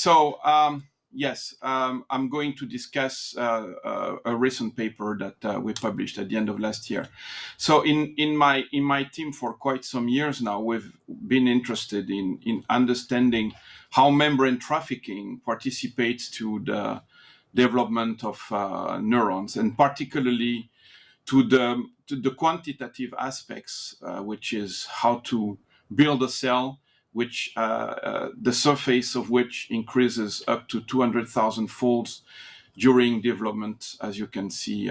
So yes, I'm going to discuss a recent paper that we published at the end of last year. So in my team for quite some years now, we've been interested in understanding how membrane trafficking participates to the development of neurons, and particularly to the quantitative aspects, which is how to build a cell, which the surface of which increases up to 200,000 folds during development, as you can see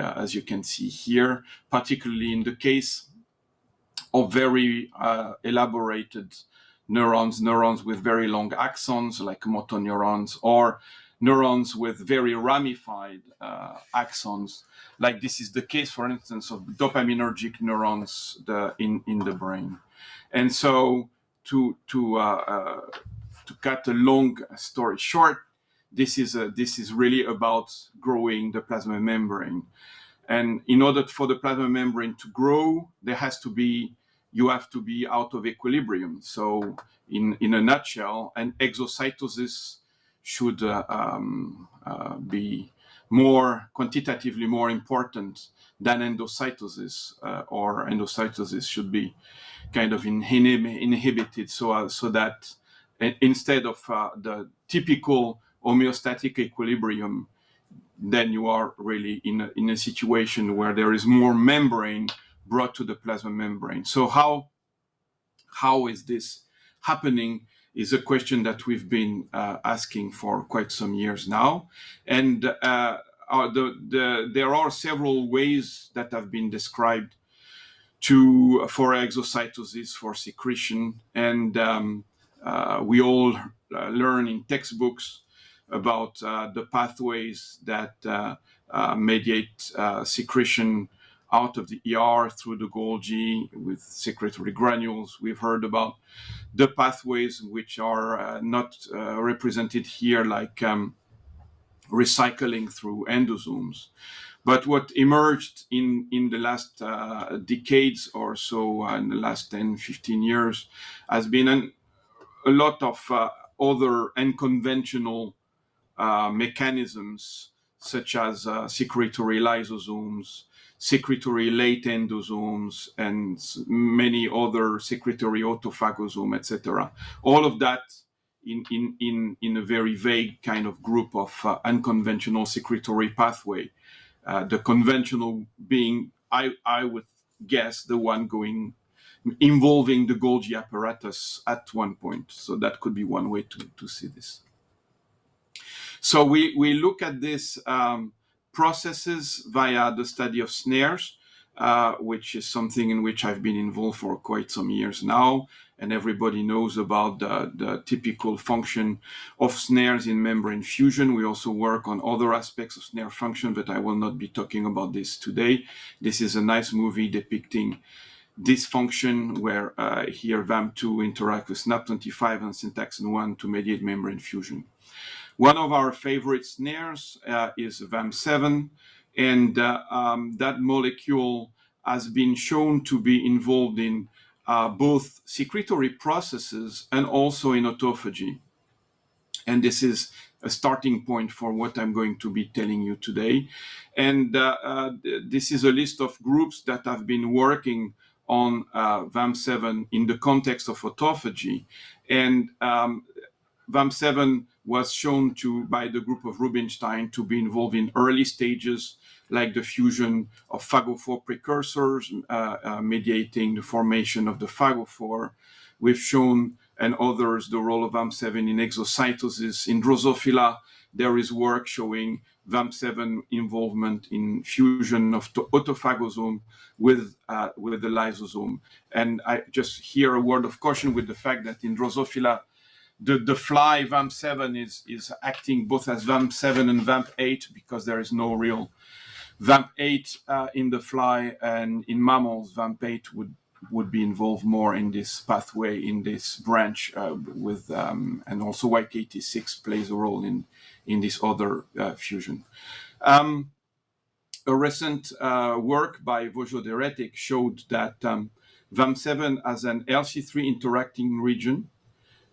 here, particularly in the case of very elaborated neurons with very long axons, like motor neurons, or neurons with very ramified axons, like this is the case, for instance, of dopaminergic neurons in the brain. And so, to cut a long story short, this is really about growing the plasma membrane. And in order for the plasma membrane to grow, you have to be out of equilibrium. So in a nutshell, an exocytosis should be quantitatively more important than endocytosis, or endocytosis should be kind of inhibited, so that instead of the typical homeostatic equilibrium, then you are really in a situation where there is more membrane brought to the plasma membrane. So how is this happening is a question that we've been asking for quite some years now. And there are several ways that have been described for exocytosis, for secretion. And we all learn in textbooks about the pathways that mediate secretion out of the ER through the Golgi with secretory granules. We've heard about the pathways which are not represented here, like recycling through endosomes. But what emerged in the last decades or so, in the last 10, 15 years, has been a lot of other unconventional mechanisms, such as secretory lysosomes, secretory late endosomes, and many other secretory autophagosome, etc. All of that in a very vague kind of group of unconventional secretory pathway. The conventional being, I would guess, the one involving the Golgi apparatus at one point. So that could be one way to see this. So we look at these processes via the study of snares, which is something in which I've been involved for quite some years now. And everybody knows about the typical function of snares in membrane fusion. We also work on other aspects of snare function, but I will not be talking about this today. This is a nice movie depicting this function, where here VAM2 interact with SNAP25 and syntaxin1 to mediate membrane fusion. One of our favorite snares is VAM7, and that molecule has been shown to be involved in both secretory processes and also in autophagy. And this is a starting point for what I'm going to be telling you today. And this is a list of groups that have been working on VAM7 in the context of autophagy. And VAM7 was shown by the group of Rubinstein to be involved in early stages, like the fusion of phagophore precursors, mediating the formation of the phagophore. We've shown, and others, the role of VAM7 in exocytosis. In Drosophila, there is work showing VAM7 involvement in fusion of autophagosome with the lysosome. And I just hear a word of caution with the fact that in Drosophila, the fly VAM7 is acting both as VAM7 and VAMP8, because there is no real VAMP8 in the fly, and in mammals VAMP8 would be involved more in this pathway, in this branch, and also YKT6 plays a role in this other fusion. A recent work by Vojo-Deretic showed that VAM7 has an LC3 interacting region,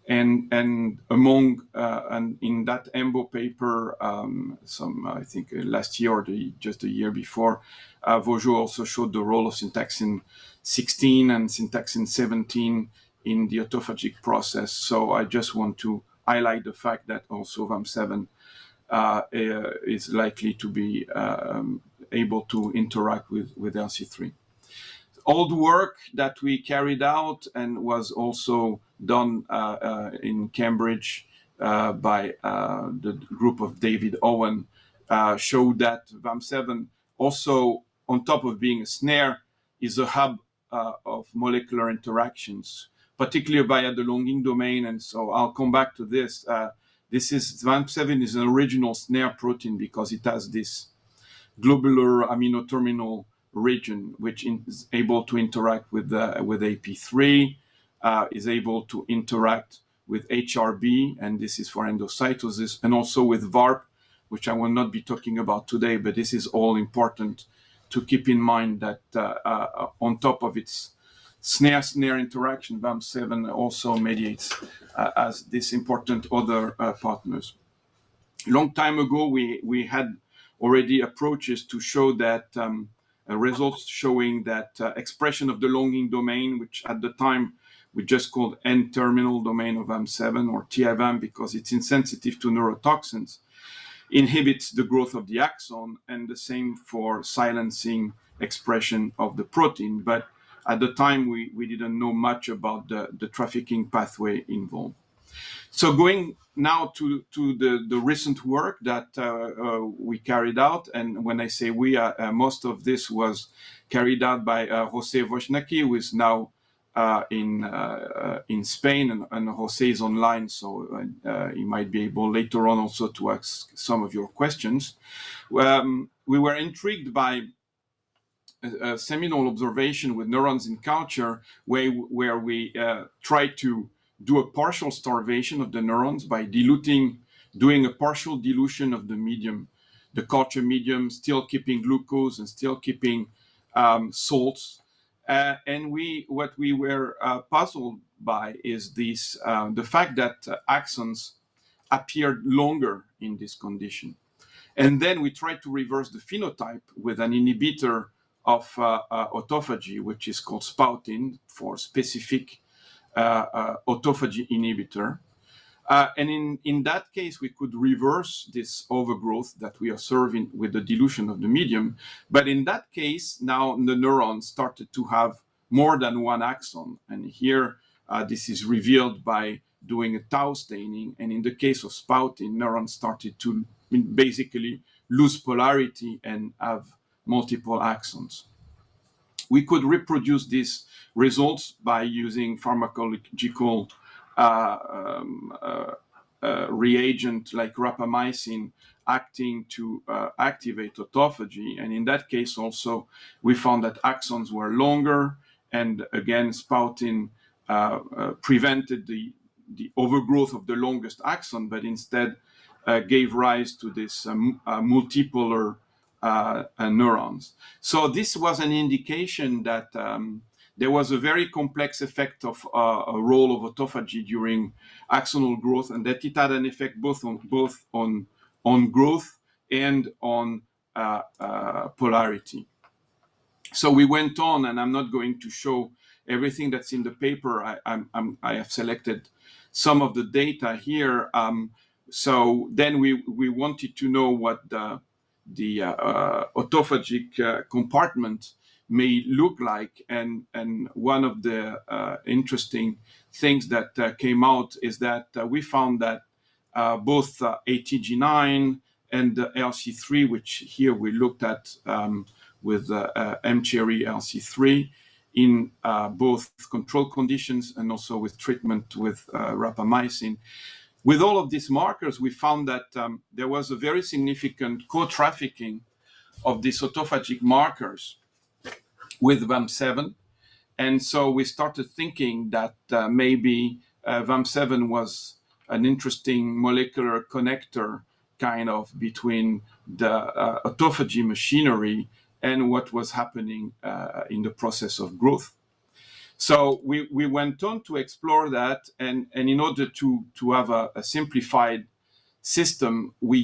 And among and in that EMBO paper, I think last year or just the year before, Vaugeot also showed the role of syntaxin 16 and syntaxin 17 in the autophagic process. So I just want to highlight the fact that also VAM7 is likely to be able to interact with LC3. All the work that we carried out and was also done in Cambridge by the group of David Owen showed that VAM7 also, on top of being a snare, is a hub of molecular interactions, particularly via the longing domain. And so I'll come back to this. VAM7 is an original snare protein because it has this globular amino terminal region, which is able to interact with AP3, is able to interact with HRB, and this is for endocytosis, and also with VARP, which I will not be talking about today, but this is all important to keep in mind that on top of its snare interaction, VAM7 also mediates as this important other partners. Long time ago, we had already approaches to show that results showing that expression of the longing domain, which at the time we just called N-terminal domain of VAM7 or TIVAM because it's insensitive to neurotoxins, inhibits the growth of the axon, and the same for silencing expression of the protein. But at the time, we didn't know much about the trafficking pathway involved. So going now to the recent work that we carried out, and when I say we, most of this was carried out by Jose Voshnaki, who is now in Spain, and Jose is online, so he might be able later on also to ask some of your questions. We were intrigued by a seminal observation with neurons in culture where we tried to do a partial starvation of the neurons by doing a partial dilution of the medium, the culture medium, still keeping glucose and still keeping salts. And what we were puzzled by is this, the fact that axons appeared longer in this condition. And then we tried to reverse the phenotype with an inhibitor of autophagy, which is called spoutin for specific autophagy inhibitor. And in that case, we could reverse this overgrowth that we observe with the dilution of the medium. But in that case, now the neurons started to have more than one axon. And here, this is revealed by doing a tau staining. And in the case of spoutin, neurons started to basically lose polarity and have multiple axons. We could reproduce these results by using pharmacological reagent like rapamycin acting to activate autophagy. And in that case also, we found that axons were longer. And again, spoutin prevented the overgrowth of the longest axon, but instead gave rise to this multipolar neurons. So this was an indication that there was a very complex effect of a role of autophagy during axonal growth, and that it had an effect both on growth and on polarity. So we went on, and I'm not going to show everything that's in the paper. I have selected some of the data here. So then we wanted to know what the autophagic compartment may look like, and one of the interesting things that came out is that we found that both ATG9 and LC3, which here we looked at with M-Cherry LC3 in both control conditions and also with treatment with rapamycin. With all of these markers, we found that there was a very significant co-trafficking of these autophagic markers with VAM7. And so we started thinking that maybe VAM7 was an interesting molecular connector kind of between the autophagy machinery and what was happening in the process of growth. So we went on to explore that, and in order to have a simplified system, we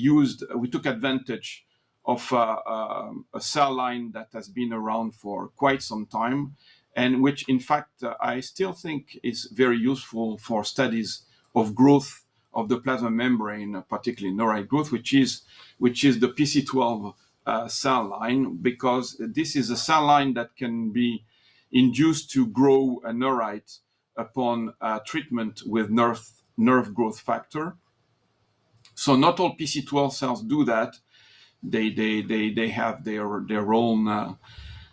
took advantage of a cell line that has been around for quite some time, and which in fact I still think is very useful for studies of growth of the plasma membrane, particularly neurite growth, which is the PC12 cell line, because this is a cell line that can be induced to grow a neurite upon treatment with nerve growth factor. So not all PC12 cells do that. They have their own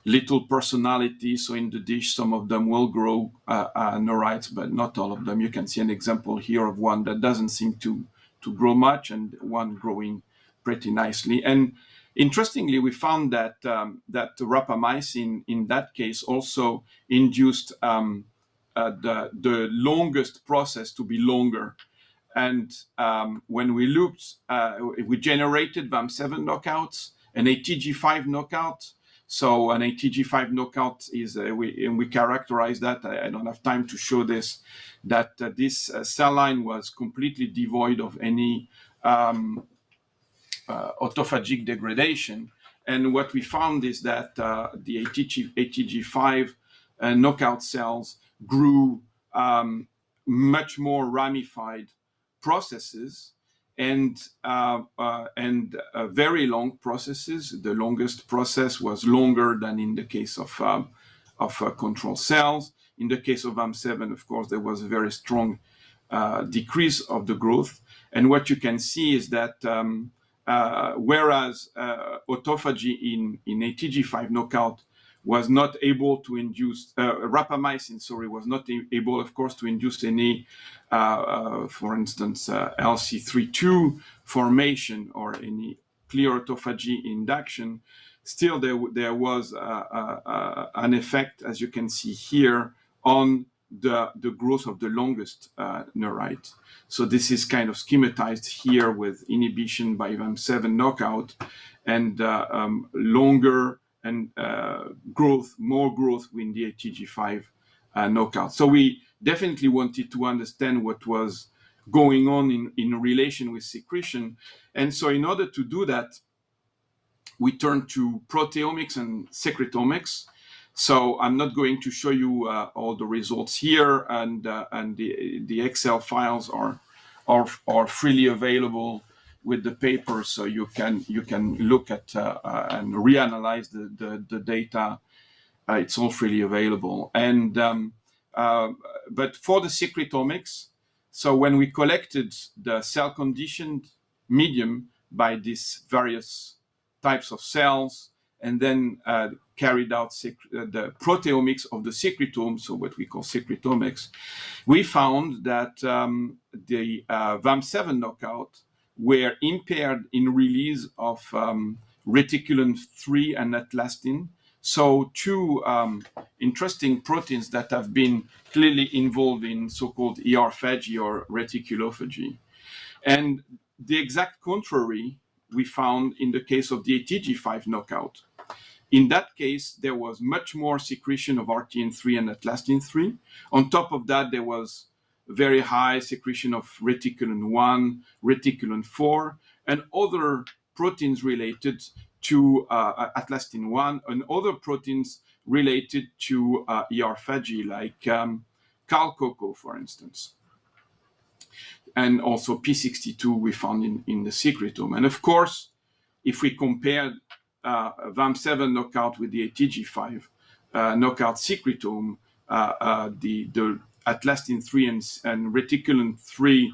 little personality. So in the dish, some of them will grow neurites, but not all of them. You can see an example here of one that doesn't seem to grow much, and one growing pretty nicely. And interestingly, we found that that rapamycin in that case also induced the longest process to be longer. And when we looked, we generated VAM7 knockouts, an ATG5 knockout. So an ATG5 knockout is, we characterize that, I don't have time to show this, that this cell line was completely devoid of any autophagic degradation. And what we found is that the ATG5 knockout cells grew much more ramified processes and very long processes. The longest process was longer than in the case of control cells. In the case of VAM7, of course, there was a very strong decrease of the growth. And what you can see is that whereas autophagy in ATG5 knockout was not able to induce, rapamycin, was not able, of course, to induce any, for instance, LC32 formation or any clear autophagy induction. Still, there was an effect, as you can see here, on the growth of the longest neurite. So this is kind of schematized here with inhibition by VAM7 knockout and longer and more growth with the ATG5 knockout. So we definitely wanted to understand what was going on in relation with secretion. And so in order to do that, we turned to proteomics and secretomics. So I'm not going to show you all the results here, and the Excel files are freely available with the paper, so you can look at and reanalyze the data. It's all freely available. And but for the secretomics, so when we collected the cell conditioned medium by these various types of cells, and then carried out the proteomics of the secretome, so what we call secretomics, we found that the VAM7 knockout were impaired in release of reticulon 3 and atlastin. So two interesting proteins that have been clearly involved in so-called ER-phagy or reticulophagy. And the exact contrary we found in the case of the ATG5 knockout. In that case, there was much more secretion of RTN3 and atlastin3. On top of that, there was very high secretion of reticulon 1, reticulon 4, and other proteins related to atlastin 1, and other proteins related to ER-phagy, like calcoco, for instance. And also P62 we found in the secretome. And of course, if we compare VAM7 knockout with the ATG5 knockout secretome, the atlastin 3 and reticulon 3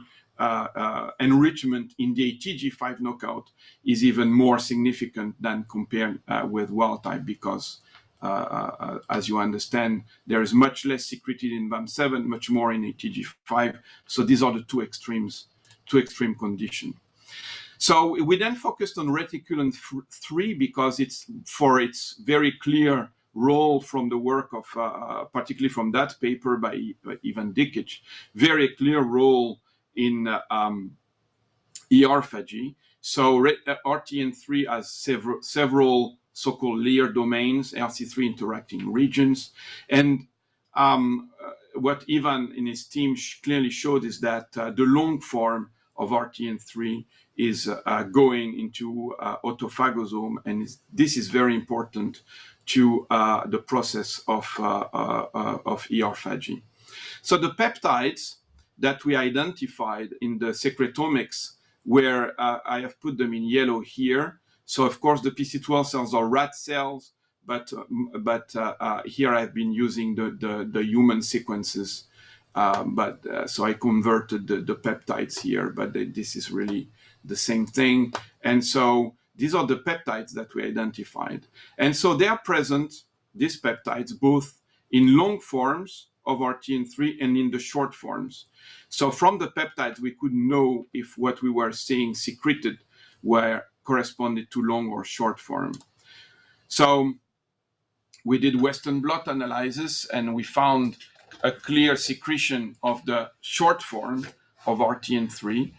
enrichment in the ATG5 knockout is even more significant than compared with wild type, because as you understand, there is much less secreted in VAM7, much more in ATG5. So these are the two extreme conditions. So we then focused on reticulon 3 because it's for its very clear role from the work of, particularly from that paper by Ivan Dikic, very clear role in ER-phagy. So RTN3 has several so-called layer domains, LC3 interacting regions, and what Ivan and his team clearly showed is that the long form of RTN3 is going into autophagosome, and this is very important to the process of ER-phagy. So the peptides that we identified in the secretomics, where I have put them in yellow here. So of course the PC12 cells are rat cells, but here I've been using the human sequences. So I converted the peptides here, but this is really the same thing. And so these are the peptides that we identified. And so they are present, these peptides, both in long forms of RTN3 and in the short forms. So from the peptides, we could know if what we were seeing secreted were corresponded to long or short form. So we did Western blot analysis, and we found a clear secretion of the short form of RTN3.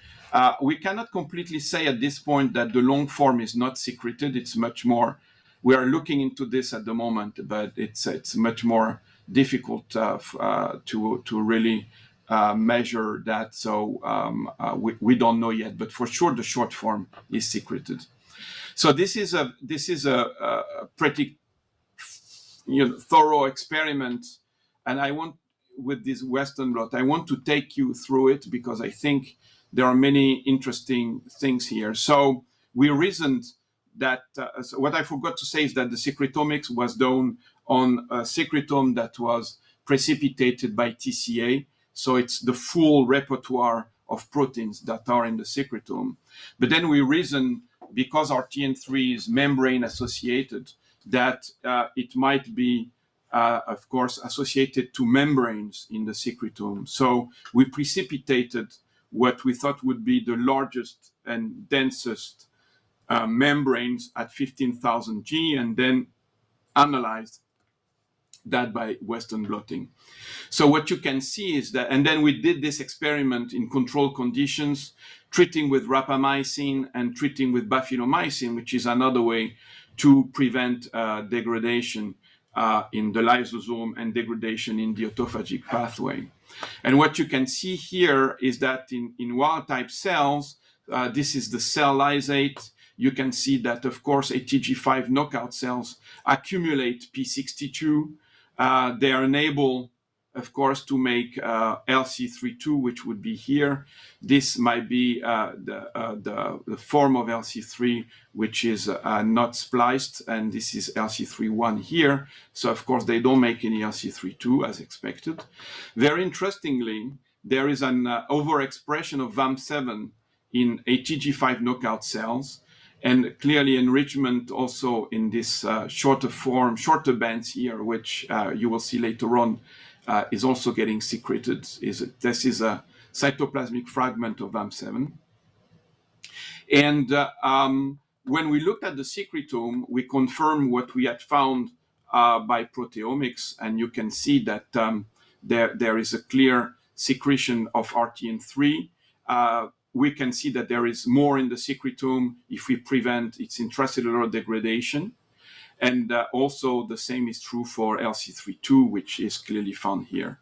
We cannot completely say at this point that the long form is not secreted. It's much more, we are looking into this at the moment, but it's much more difficult to really measure that. So we don't know yet, but for sure the short form is secreted. So this is a pretty thorough experiment, and I want, with this Western blot, I want to take you through it because I think there are many interesting things here. So we reasoned that, so what I forgot to say is that the secretomics was done on a secretome that was precipitated by TCA. So it's the full repertoire of proteins that are in the secretome. But then we reasoned, because RTN3 is membrane associated, that it might be, of course, associated to membranes in the secretome. So we precipitated what we thought would be the largest and densest membranes at 15,000 G, and then analyzed that by Western blotting. So what you can see is that, and then we did this experiment in controlled conditions, treating with rapamycin and treating with baphynomycin, which is another way to prevent degradation in the lysosome and degradation in the autophagic pathway. And what you can see here is that in wild-type cells, this is the cell lysate. You can see that, of course, ATG5 knockout cells accumulate P62. They are unable, of course, to make LC32, which would be here. This might be the form of LC3, which is not spliced, and this is LC31 here. So, of course, they don't make any LC32 as expected. Very interestingly, there is an overexpression of VAM7 in ATG5 knockout cells, and clearly enrichment also in this shorter bands here, which you will see later on, is also getting secreted. This is a cytoplasmic fragment of VAM7. And when we looked at the secretome, we confirmed what we had found by proteomics, and you can see that there is a clear secretion of RTN3. We can see that there is more in the secretome if we prevent its intracellular degradation. And also the same is true for LC32, which is clearly found here.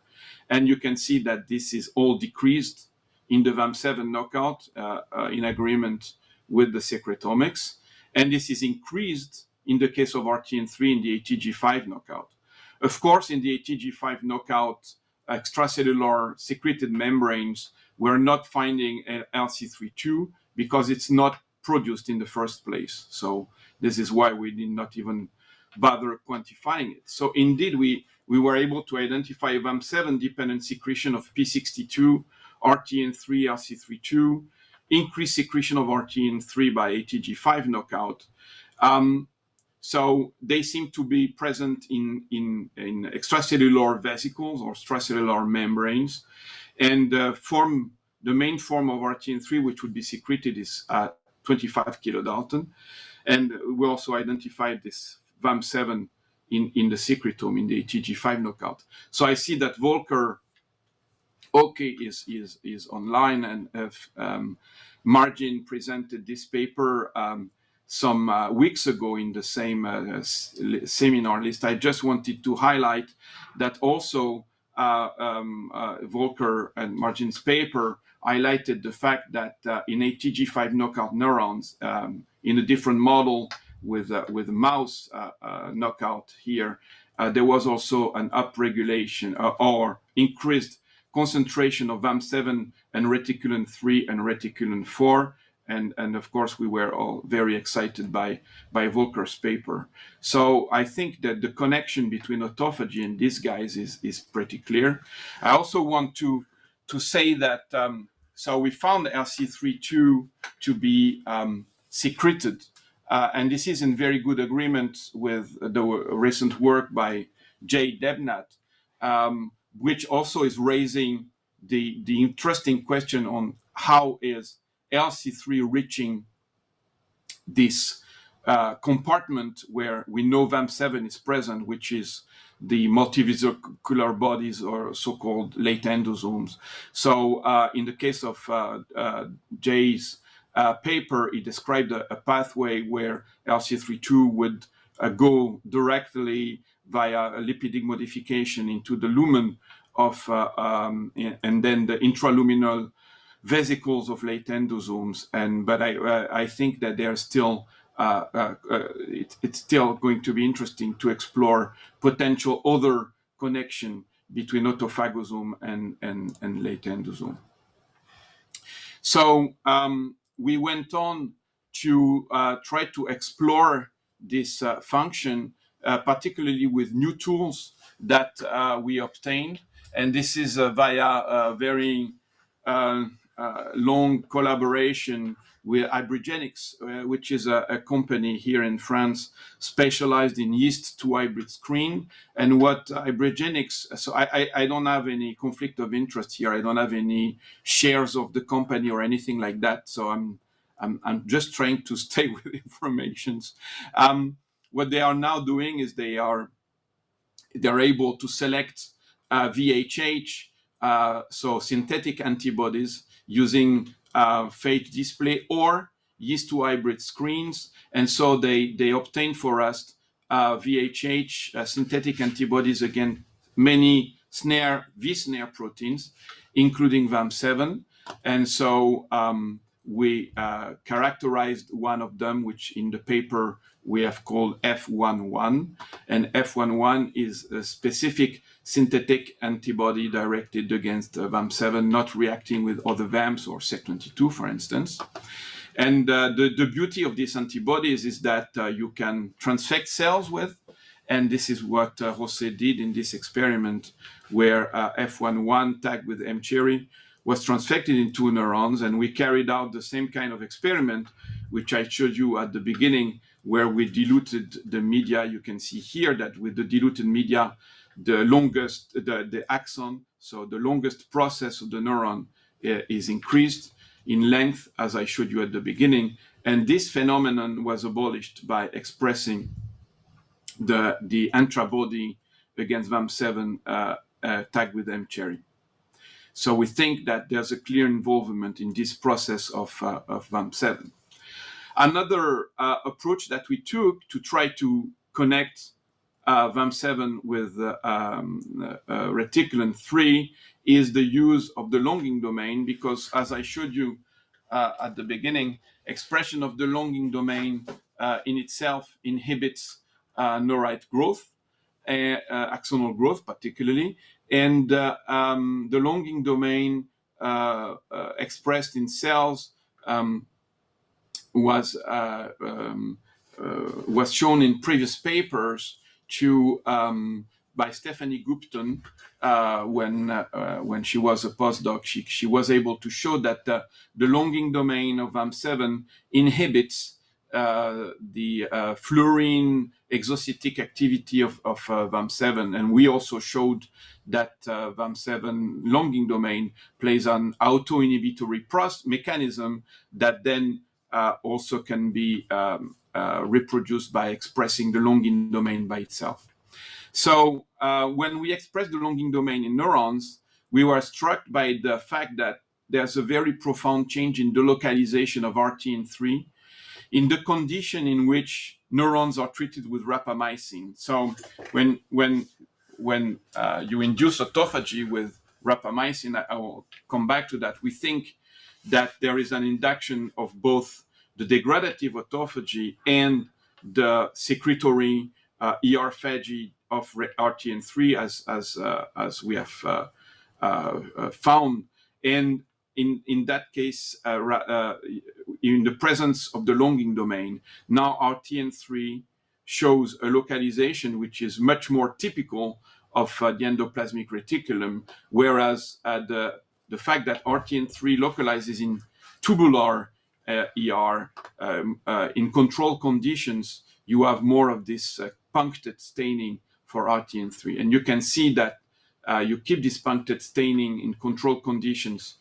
And you can see that this is all decreased in the VAM7 knockout in agreement with the secretomics. And this is increased in the case of RTN3 in the ATG5 knockout. Of course, in the ATG5 knockout, extracellular secreted membranes, we're not finding LC32 because it's not produced in the first place. So this is why we did not even bother quantifying it. So indeed, we were able to identify VAM7 dependent secretion of P62, RTN3, LC32, increased secretion of RTN3 by ATG5 knockout. So they seem to be present in extracellular vesicles or extracellular membranes. And the main form of RTN3, which would be secreted, is 25 kilodalton. And we also identified this VAM7 in the secretome, in the ATG5 knockout. So I see that Volker is online, and Margin presented this paper some weeks ago in the same seminar list. I just wanted to highlight that also Volker and Margin's paper highlighted the fact that in ATG5 knockout neurons, in a different model with mouse knockout here, there was also an upregulation or increased concentration of VAM7 and Reticulon 3 and Reticulon 4. And of course, we were all very excited by Volker's paper. So I think that the connection between autophagy and these guys is pretty clear. I also want to say that, so we found LC32 to be secreted. And this is in very good agreement with the recent work by Jay Debnat, which also is raising the interesting question on how is LC3 reaching this compartment where we know VAM7 is present, which is the multivesicular bodies or so-called late endosomes. So in the case of Jay's paper, he described a pathway where LC32 would go directly via a lipidic modification into the lumen of, and then the intraluminal vesicles of late endosomes. But I think that they're still, it's still going to be interesting to explore potential other connection between autophagosome and late endosome. So we went on to try to explore this function, particularly with new tools that we obtained. And this is via a very long collaboration with Hybrigenics, which is a company here in France specialized in yeast to hybrid screen. And what Hybrigenics, so I don't have any conflict of interest here. I don't have any shares of the company or anything like that. So I'm just trying to stay with informations. What they are now doing is they're able to select VHH, so synthetic antibodies using phage display or yeast to hybrid screens. And so they obtain for us VHH synthetic antibodies against many V-snare proteins, including VAM7. And so we characterized one of them, which in the paper we have called F11. And F11 is a specific synthetic antibody directed against VAM7, not reacting with other VAMs or SEC22, for instance. And the beauty of these antibodies is that you can transfect cells with, and this is what Jose did in this experiment, where F11 tagged with mCherry was transfected into neurons, and we carried out the same kind of experiment, which I showed you at the beginning, where we diluted the media. You can see here that with the diluted media, the longest, the axon, so the longest process of the neuron is increased in length, as I showed you at the beginning. And this phenomenon was abolished by expressing the antibody against VAM7 tagged with mCherry. So we think that there's a clear involvement in this process of VAM7. Another approach that we took to try to connect VAM7 with Reticulon 3 is the use of the longing domain, because as I showed you at the beginning, expression of the longing domain in itself inhibits neurite growth, axonal growth particularly, and the longing domain expressed in cells was shown in previous papers to by Stephanie Gupton when she was a postdoc. She was able to show that the longing domain of VAM7 inhibits the fluorine exocytic activity of VAM7, and we also showed that VAM7 longing domain plays an auto-inhibitory mechanism that then also can be reproduced by expressing the longing domain by itself. So when we express the longing domain in neurons, we were struck by the fact that there's a very profound change in the localization of RTN3 in the condition in which neurons are treated with rapamycin. So when when you induce autophagy with rapamycin, I will come back to that. We think that there is an induction of both the degradative autophagy and the secretory ER-phagy of RTN3, as we have found. And in that case, in the presence of the longing domain, now RTN3 shows a localization which is much more typical of the endoplasmic reticulum, whereas the fact that RTN3 localizes in tubular ER, in controlled conditions, you have more of this punctate staining for RTN3. And you can see that you keep this punctate staining in controlled conditions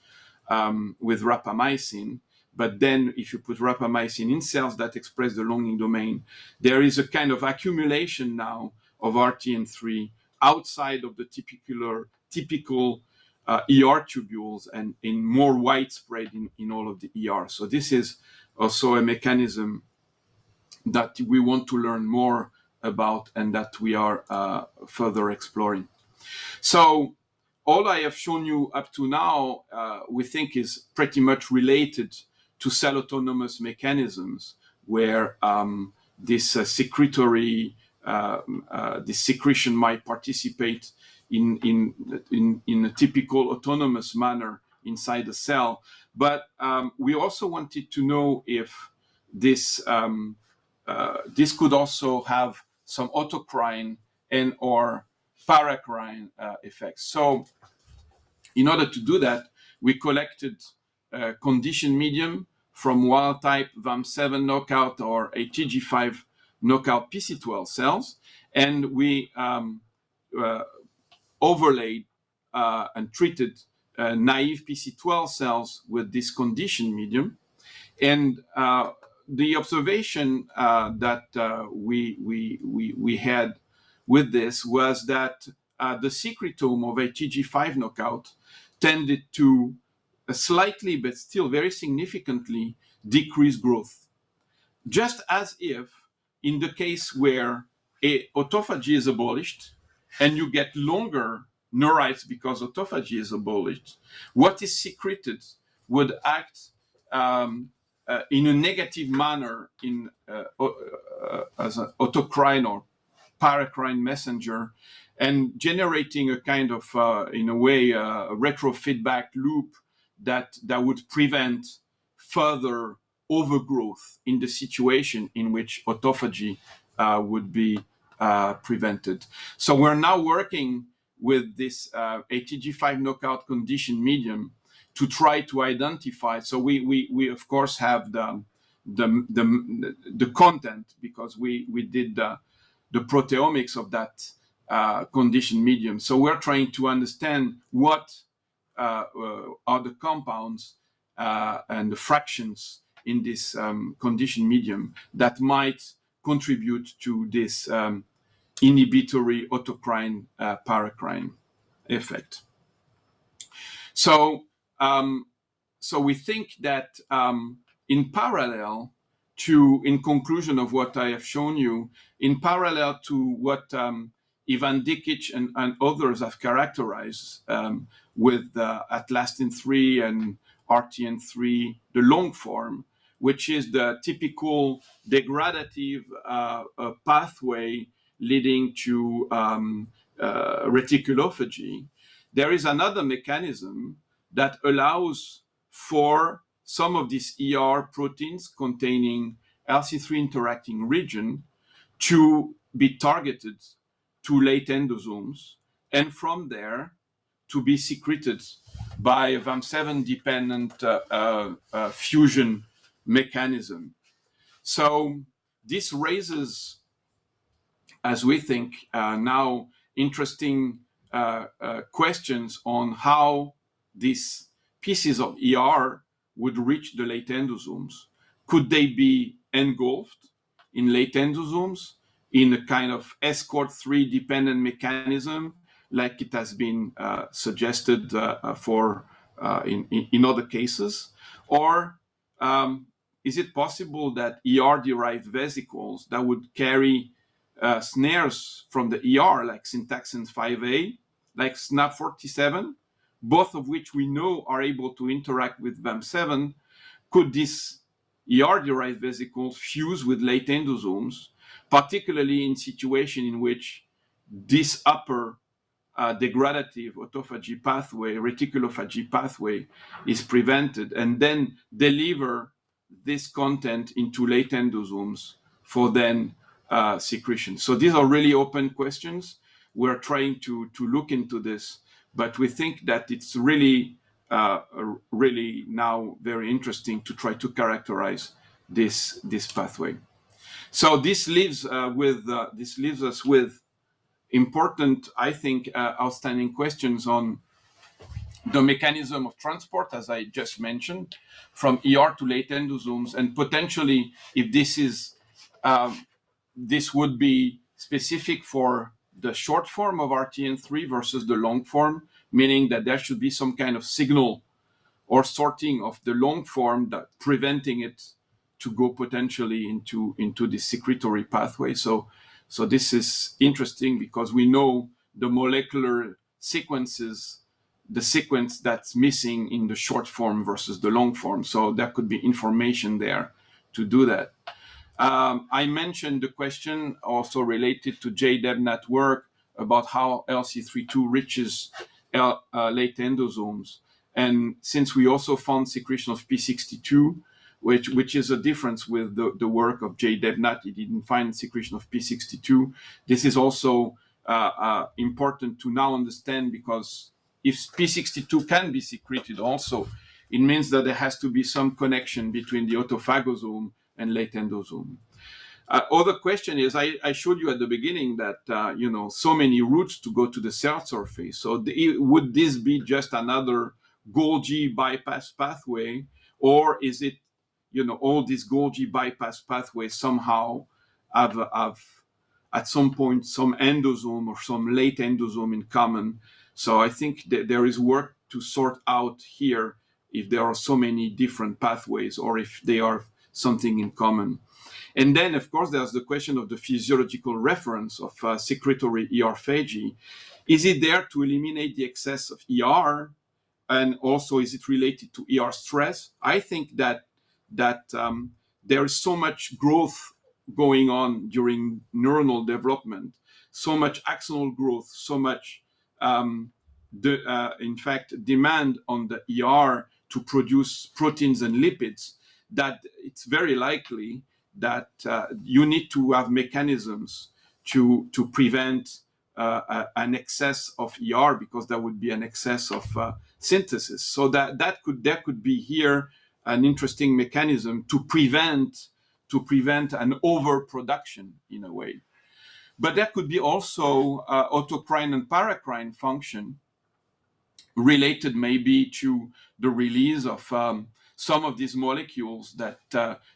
with rapamycin. But then if you put rapamycin in cells that express the longing domain, there is a kind of accumulation now of RTN3 outside of the typical ER tubules and in more widespread in all of the ER. So this is also a mechanism that we want to learn more about and that we are further exploring. So all I have shown you up to now, we think is pretty much related to cell autonomous mechanisms where this secretory, this secretion might participate in a typical autonomous manner inside the cell. But we also wanted to know if this could also have some autocrine and or paracrine effects. So in order to do that, we collected conditioned medium from wild type VAM7 knockout or ATG5 knockout PC12 cells, and we overlaid and treated naive PC12 cells with this conditioned medium. And the observation that we had with this was that the secretome of ATG5 knockout tended to slightly, but still very significantly, decrease growth. Just as if in the case where autophagy is abolished and you get longer neurites because autophagy is abolished, what is secreted would act in a negative manner as an autocrine or paracrine messenger, and generating a kind of, in a way, retrofeedback loop that would prevent further overgrowth in the situation in which autophagy would be prevented. So we're now working with this ATG5 knockout conditioned medium to try to identify. So we of course have the content because we did the proteomics of that conditioned medium. So we're trying to understand what are the compounds and the fractions in this conditioned medium that might contribute to this inhibitory autocrine paracrine effect. So we think that in parallel to, in conclusion of what I have shown you, in parallel to what Ivan Dikic and others have characterized with atlastin-3 and RTN3, the long form, which is the typical degradative pathway leading to reticulophagy, there is another mechanism that allows for some of these ER proteins containing LC3 interacting region to be targeted to late endosomes, and from there to be secreted by a VAM7 dependent fusion mechanism. So this raises, as we think now, interesting questions on how these pieces of ER would reach the late endosomes. Could they be engulfed in late endosomes in a kind of escort-3 dependent mechanism, like it has been suggested in other cases? Or is it possible that ER-derived vesicles that would carry snares from the ER, like Syntaxin 5A, like SNAP47, both of which we know are able to interact with VAM7. Could these ER-derived vesicles fuse with late endosomes, particularly in situations in which this upper degradative autophagy pathway, reticulophagy pathway, is prevented, and then deliver this content into late endosomes for then secretion? So these are really open questions. We're trying to look into this, but we think that it's really now very interesting to try to characterize this pathway. So this leaves us with important, I think, outstanding questions on the mechanism of transport, as I just mentioned, from ER to late endosomes, and potentially if this would be specific for the short form of RTN3 versus the long form, meaning that there should be some kind of signal or sorting of the long form that preventing it to go potentially into the secretory pathway. So this is interesting because we know the molecular sequences, the sequence that's missing in the short form versus the long form. So there could be information there to do that. I mentioned the question also related to JDEBNAT work about how LC32 reaches late endosomes. And since we also found secretion of P62, which is a difference with the work of JDEBNAT, he didn't find secretion of P62. This is also important to now understand, because if P62 can be secreted also, it means that there has to be some connection between the autophagosome and late endosome. Other question is, I showed you at the beginning that, so many routes to go to the cell surface. So would this be just another Golgi bypass pathway, or is it, all these Golgi bypass pathways somehow have at some point some endosome or some late endosome in common? So I think that there is work to sort out here if there are so many different pathways or if they are something in common. And then, of course, there's the question of the physiological reference of secretory ER-phagy. Is it there to eliminate the excess of ER? And also, is it related to ER stress? I think that there is so much growth going on during neuronal development, so much axonal growth, so much, in fact, demand on the ER to produce proteins and lipids, that it's very likely that you need to have mechanisms to prevent an excess of ER, because there would be an excess of synthesis. So there could be here an interesting mechanism to prevent an overproduction in a way. But there could be also autocrine and paracrine function related maybe to the release of some of these molecules that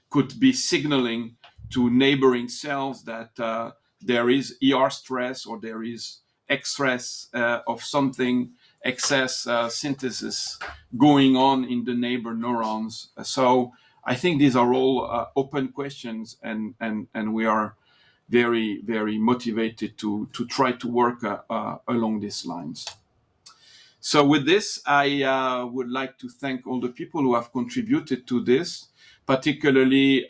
could be signaling to neighboring cells that there is ER stress or there is excess of something, excess synthesis going on in the neighbor neurons. So I think these are all open questions, and we are very, very motivated to try to work along these lines. So with this, I would like to thank all the people who have contributed to this, particularly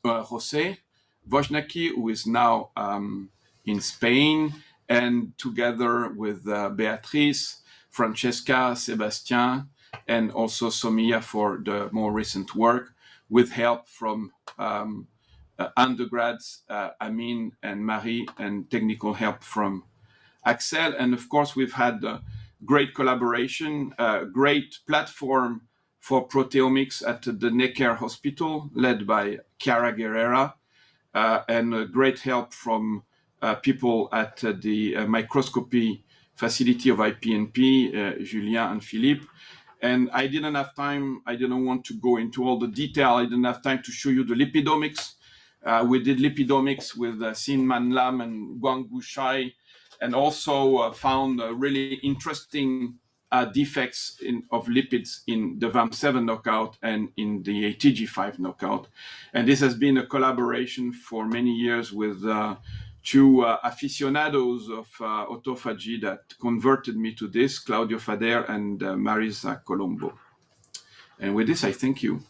Jose Wojnacki, who is now in Spain, and together with Beatriz, Francesca, Sébastien, and also Somia for the more recent work, with help from undergrads, Amin and Marie, and technical help from Axel. And of course, we've had great collaboration, great platform for proteomics at the Necker Hospital, led by Chiara Guerrera, and great help from people at the microscopy facility of IPNP, Julien and Philippe. And I didn't have time, I didn't want to go into all the detail, I didn't have time to show you the lipidomics. We did lipidomics with Sin Man Lam and Guanggu Shai, and also found really interesting defects of lipids in the VAM7 knockout and in the ATG5 knockout. And this has been a collaboration for many years with two aficionados of autophagy that converted me to this, Claudio Fader and Marisa Colombo. And with this, I thank you.